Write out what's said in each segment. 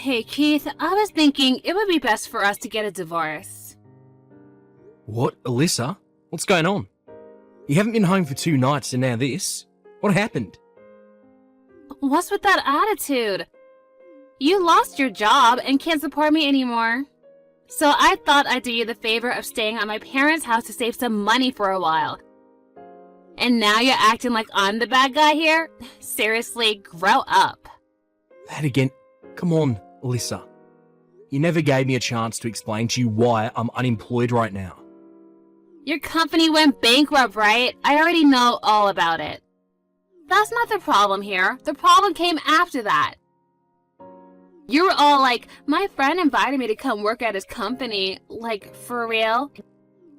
Hey, Keith, I was thinking it would be best for us to get a divorce. What, Alyssa? What's going on? You haven't been home for 2 nights and now this. What happened? What's with that attitude? You lost your job and can't support me anymore. So I thought I'd do you the favor of staying at my parents' house to save some money for a while. And now you're acting like I'm the bad guy here? Seriously, grow up. That again. Come on, Alyssa. You never gave me a chance to explain to you why I'm unemployed right now. Your company went bankrupt, right? I already know all about it. That's not the problem here. The problem came after that. You were all like, my friend invited me to come work at his company. Like, for real?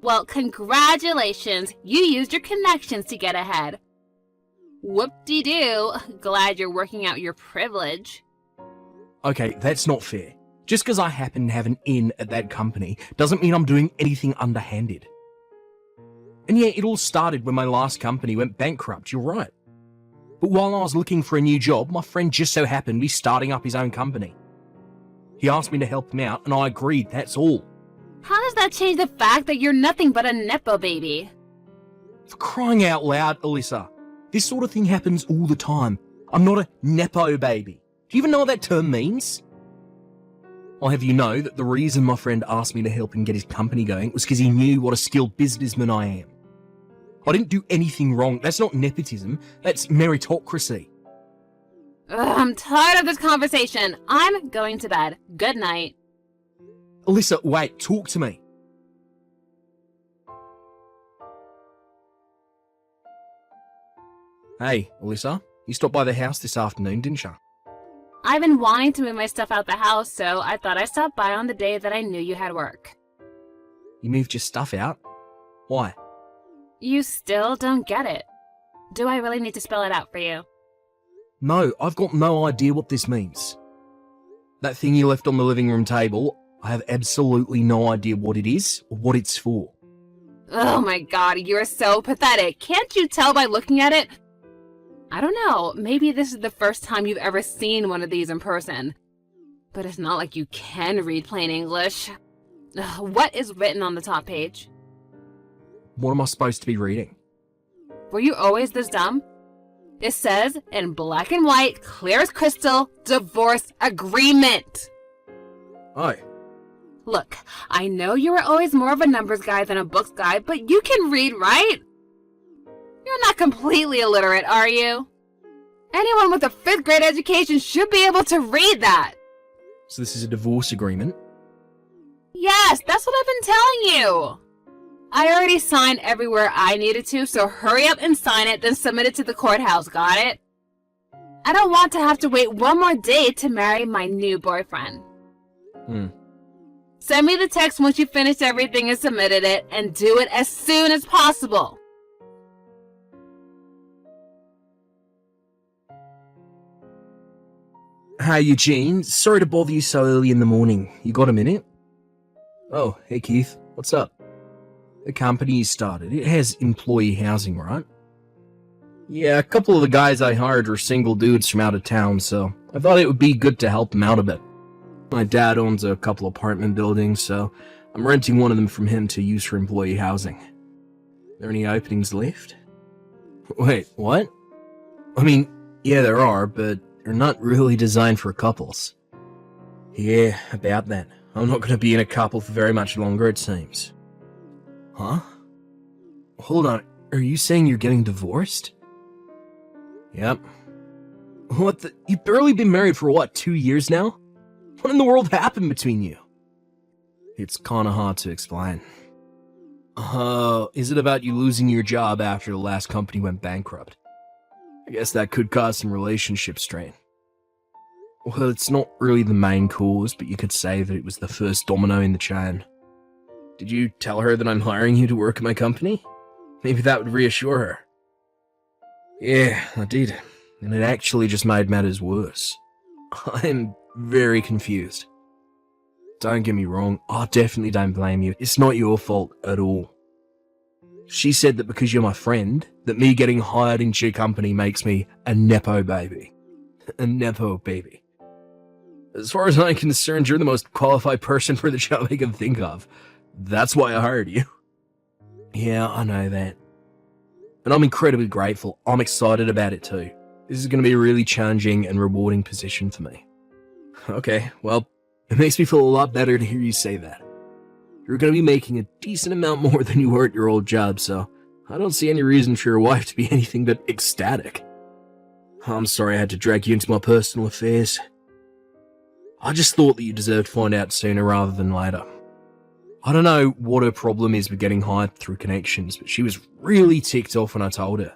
Well, congratulations. You used your connections to get ahead. Whoop-de-doo. Glad you're working out your privilege. Okay, that's not fair. Just because I happen to have an in at that company doesn't mean I'm doing anything underhanded. And yeah, it all started when my last company went bankrupt, you're right. But while I was looking for a new job, my friend just so happened to be starting up his own company. He asked me to help him out, and I agreed, that's all. How does that change the fact that you're nothing but a Nepo baby? For crying out loud, Alyssa, this sort of thing happens all the time. I'm not a Nepo baby. Do you even know what that term means? I'll have you know that the reason my friend asked me to help him get his company going was because he knew what a skilled businessman I am. I didn't do anything wrong. That's not nepotism. That's meritocracy. Ugh, I'm tired of this conversation. I'm going to bed. Good night. Alyssa, wait. Talk to me. Hey, Alyssa. You stopped by the house this afternoon, didn't you? I've been wanting to move my stuff out the house, so I thought I'd stop by on the day that I knew you had work. You moved your stuff out? Why? You still don't get it. Do I really need to spell it out for you? No, I've got no idea what this means. That thing you left on the living room table, I have absolutely no idea what it is or what it's for. Oh my god, you're so pathetic. Can't you tell by looking at it? I don't know, maybe this is the first time you've ever seen one of these in person. But it's not like you can read plain English. Ugh, what is written on the top page? What am I supposed to be reading? Were you always this dumb? It says, in black and white, clear as crystal, divorce agreement. Oh. Look, I know you were always more of a numbers guy than a books guy, but you can read, right? You're not completely illiterate, are you? Anyone with a 5th grade education should be able to read that. So this is a divorce agreement? Yes, that's what I've been telling you. I already signed everywhere I needed to, so hurry up and sign it, then submit it to the courthouse, got it? I don't want to have to wait one more day to marry my new boyfriend. Send me the text once you finish everything and submitted it, and do it as soon as possible. Hey Eugene, sorry to bother you so early in the morning. You got a minute? Oh, hey Keith, what's up? The company you started, it has employee housing, right? Yeah, a couple of the guys I hired were single dudes from out of town, so I thought it would be good to help them out a bit. My dad owns a couple apartment buildings, so I'm renting one of them from him to use for employee housing. There any openings left? Wait, what? I mean, yeah there are, but they're not really designed for couples. Yeah, about that. I'm not going to be in a couple for very much longer, it seems. Huh? Hold on, are you saying you're getting divorced? Yep. What the? You've barely been married for what, 2 years now? What in the world happened between you? It's kinda hard to explain. Is it about you losing your job after the last company went bankrupt? I guess that could cause some relationship strain. Well, it's not really the main cause, but you could say that it was the first domino in the chain. Did you tell her that I'm hiring you to work at my company? Maybe that would reassure her. Yeah, I did. And it actually just made matters worse. I'm very confused. Don't get me wrong, I definitely don't blame you. It's not your fault at all. She said that because you're my friend, that me getting hired into your company makes me a Nepo baby. A Nepo baby. As far as I'm concerned, you're the most qualified person for the job I can think of. That's why I hired you. Yeah, I know that. And I'm incredibly grateful. I'm excited about it too. This is going to be a really challenging and rewarding position for me. Okay, well, it makes me feel a lot better to hear you say that. You're going to be making a decent amount more than you were at your old job, so I don't see any reason for your wife to be anything but ecstatic. I'm sorry I had to drag you into my personal affairs. I just thought that you deserved to find out sooner rather than later. I don't know what her problem is with getting hired through connections, but she was really ticked off when I told her.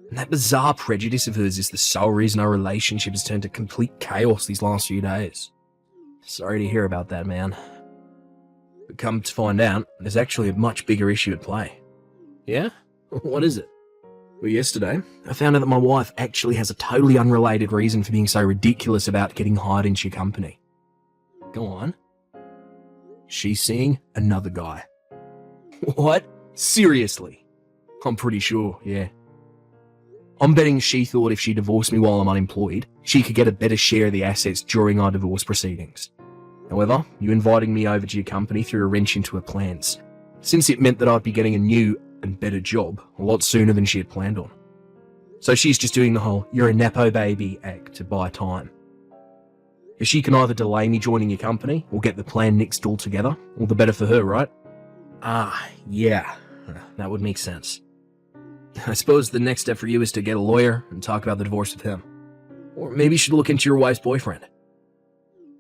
And that bizarre prejudice of hers is the sole reason our relationship has turned to complete chaos these last few days. Sorry to hear about that, man. But come to find out, there's actually a much bigger issue at play. Yeah? What is it? Well, yesterday, I found out that my wife actually has a totally unrelated reason for being so ridiculous about getting hired into your company. Go on. She's seeing another guy. What? Seriously? I'm pretty sure, yeah. I'm betting she thought if she divorced me while I'm unemployed, she could get a better share of the assets during our divorce proceedings. However, you inviting me over to your company threw a wrench into her plans, since it meant that I'd be getting a new and better job a lot sooner than she had planned on. So she's just doing the whole "you're a nepo baby" act to buy time. If she can either delay me joining your company or get the plan nixed altogether, all the better for her, right? Yeah, that would make sense. I suppose the next step for you is to get a lawyer and talk about the divorce with him. Or maybe you should look into your wife's boyfriend.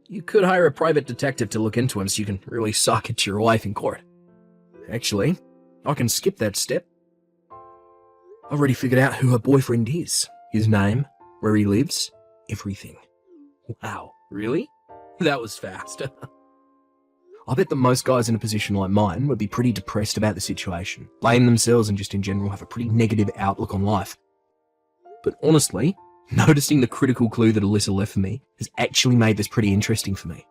You could hire a private detective to look into him so you can really sock it to your wife in court. Actually, I can skip that step. I've already figured out who her boyfriend is. His name, where he lives, everything. Wow, really? That was fast. I bet that most guys in a position like mine would be pretty depressed about the situation, blame themselves and just in general have a pretty negative outlook on life. But honestly, noticing the critical clue that Alyssa left for me has actually made this pretty interesting for me.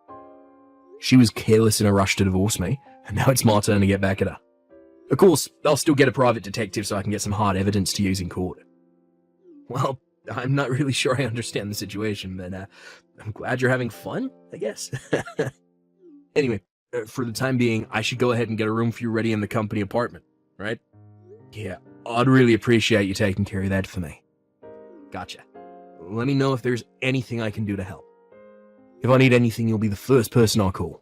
She was careless in a rush to divorce me, and now it's my turn to get back at her. Of course, I'll still get a private detective so I can get some hard evidence to use in court. Well, I'm not really sure I understand the situation, but I'm glad you're having fun, I guess. Anyway, for the time being, I should go ahead and get a room for you ready in the company apartment, right? Yeah, I'd really appreciate you taking care of that for me. Gotcha. Let me know if there's anything I can do to help. If I need anything, you'll be the first person I'll call.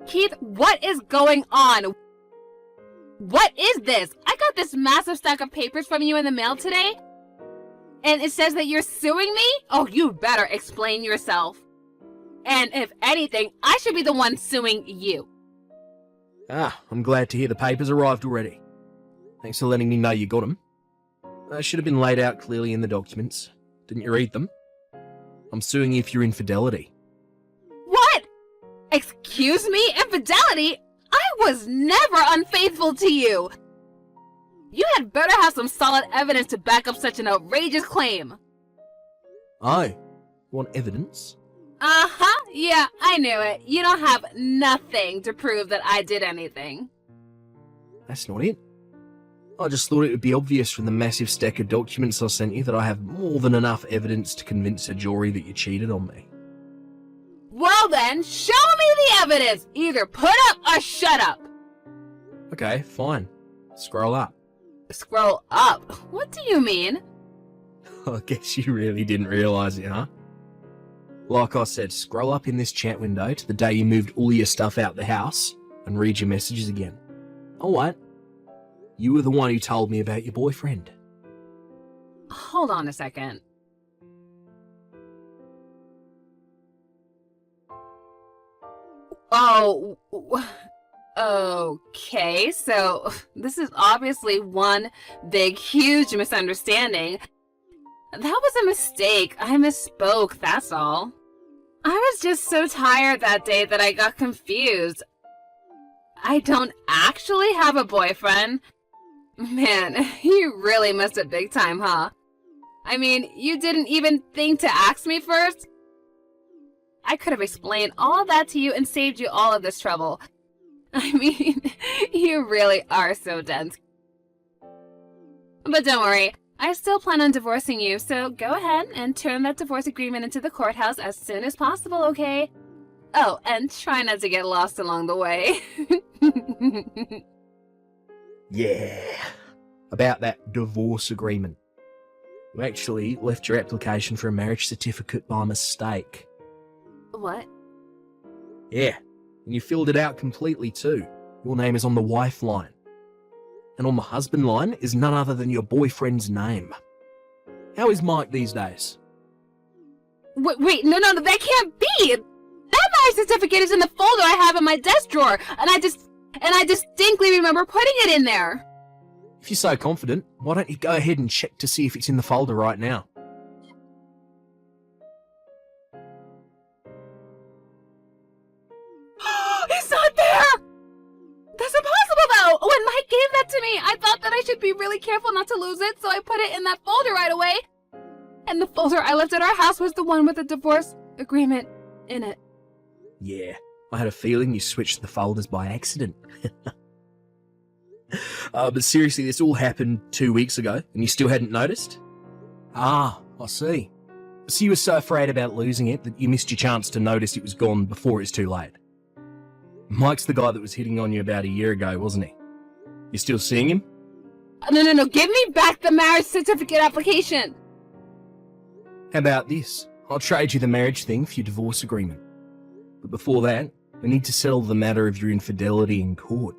Keith, what is going on? What is this? I got this massive stack of papers from you in the mail today, and it says that you're suing me? Oh, you better explain yourself. And if anything, I should be the one suing you. I'm glad to hear the papers arrived already. Thanks for letting me know you got them. They should have been laid out clearly in the documents. Didn't you read them? I'm suing you for your infidelity. What? Excuse me? Infidelity? I was never unfaithful to you. You had better have some solid evidence to back up such an outrageous claim. Oh, want evidence? Uh-huh, yeah, I knew it. You don't have nothing to prove that I did anything. That's not it. I just thought it would be obvious from the massive stack of documents I sent you that I have more than enough evidence to convince a jury that you cheated on me. Well then, show me the evidence! Either put up or shut up! Okay, fine. Scroll up. Scroll up? What do you mean? I guess you really didn't realise it, huh? Like I said, scroll up in this chat window to the day you moved all your stuff out the house and read your messages again. Oh, what? You were the one who told me about your boyfriend. Hold on a second. Oh, okay, so this is obviously one big, huge misunderstanding. That was a mistake. I misspoke, that's all. I was just so tired that day that I got confused. I don't actually have a boyfriend. Man, you really missed it big time, huh? I mean, you didn't even think to ask me first? I could have explained all that to you and saved you all of this trouble. I mean, you really are so dense. But don't worry, I still plan on divorcing you, so go ahead and turn that divorce agreement into the courthouse as soon as possible, okay? Oh, and try not to get lost along the way. Yeah. About that divorce agreement. You actually left your application for a marriage certificate by mistake. What? Yeah. And you filled it out completely too. Your name is on the wife line. And on the husband line is none other than your boyfriend's name. How is Mike these days? Wait, no, that can't be! That marriage certificate is in the folder I have in my desk drawer, and I distinctly remember putting it in there. If you're so confident, why don't you go ahead and check to see if it's in the folder right now? It's not there! That's impossible, though! When Mike gave that to me, I thought that I should be really careful not to lose it, so I put it in that folder right away. And the folder I left at our house was the one with the divorce agreement in it. Yeah, I had a feeling you switched the folders by accident. But seriously, this all happened 2 weeks ago, and you still hadn't noticed? Ah, I see. So you were so afraid about losing it that you missed your chance to notice it was gone before it's too late. Mike's the guy that was hitting on you about a year ago, wasn't he? You still seeing him? No, give me back the marriage certificate application! How about this? I'll trade you the marriage thing for your divorce agreement. But before that, we need to settle the matter of your infidelity in court.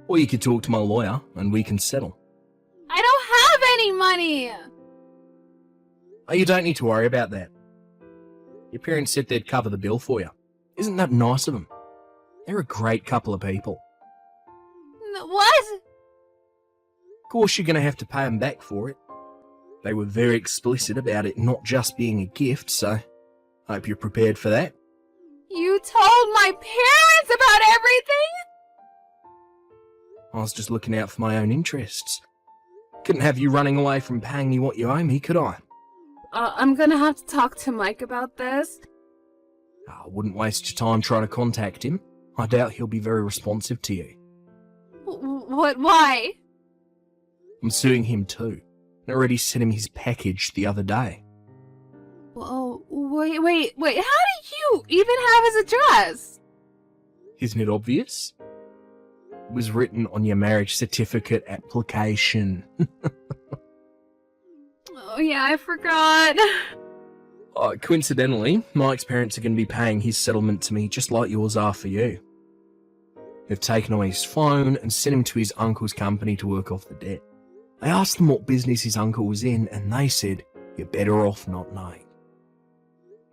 Or you could talk to my lawyer, and we can settle. I don't have any money! Oh, you don't need to worry about that. Your parents said they'd cover the bill for you. Isn't that nice of them? They're a great couple of people. What? Of course you're going to have to pay them back for it. They were very explicit about it not just being a gift, so I hope you're prepared for that. You told my parents about everything? I was just looking out for my own interests. Couldn't have you running away from paying me what you owe me, could I? I'm gonna have to talk to Mike about this. I wouldn't waste your time trying to contact him. I doubt he'll be very responsive to you. What? Why? I'm suing him too. I already sent him his package the other day. Oh, wait. How do you even have his address? Isn't it obvious? It was written on your marriage certificate application. Oh yeah, I forgot. Coincidentally, Mike's parents are going to be paying his settlement to me just like yours are for you. They've taken away his phone and sent him to his uncle's company to work off the debt. I asked them what business his uncle was in, and they said, you're better off not knowing.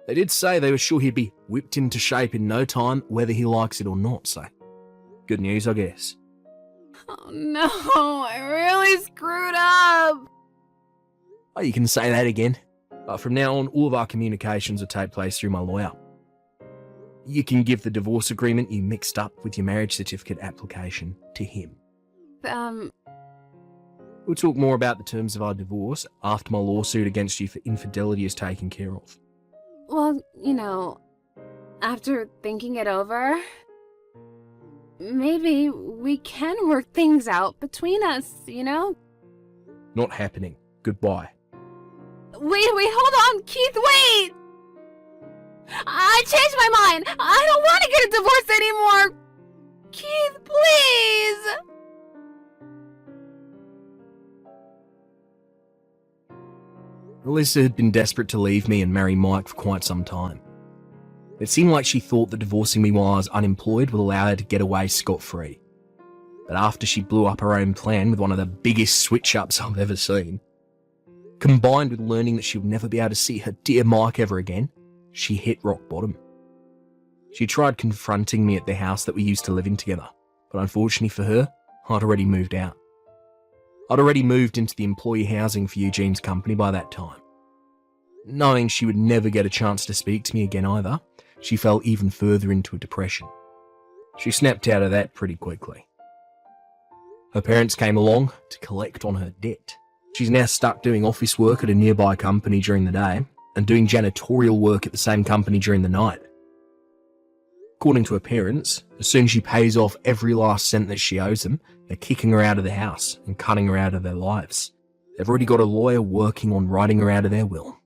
They did say they were sure he'd be whipped into shape in no time, whether he likes it or not, so good news, I guess. Oh no, I really screwed up. Oh, you can say that again. From now on, all of our communications will take place through my lawyer. You can give the divorce agreement you mixed up with your marriage certificate application to him. We'll talk more about the terms of our divorce after my lawsuit against you for infidelity is taken care of. Well, after thinking it over, maybe we can work things out between us, Not happening. Goodbye. Wait, hold on, Keith, wait! I changed my mind! I don't want to get a divorce anymore! Keith, please! Alyssa had been desperate to leave me and marry Mike for quite some time. It seemed like she thought that divorcing me while I was unemployed would allow her to get away scot-free. But after she blew up her own plan with one of the biggest switch-ups I've ever seen, combined with learning that she would never be able to see her dear Mike ever again, she hit rock bottom. She tried confronting me at the house that we used to live in together, but unfortunately for her, I'd already moved out. I'd already moved into the employee housing for Eugene's company by that time. Knowing she would never get a chance to speak to me again either, she fell even further into a depression. She snapped out of that pretty quickly. Her parents came along to collect on her debt. She's now stuck doing office work at a nearby company during the day and doing janitorial work at the same company during the night. According to her parents, as soon as she pays off every last cent that she owes them, they're kicking her out of the house and cutting her out of their lives. They've already got a lawyer working on writing her out of their will.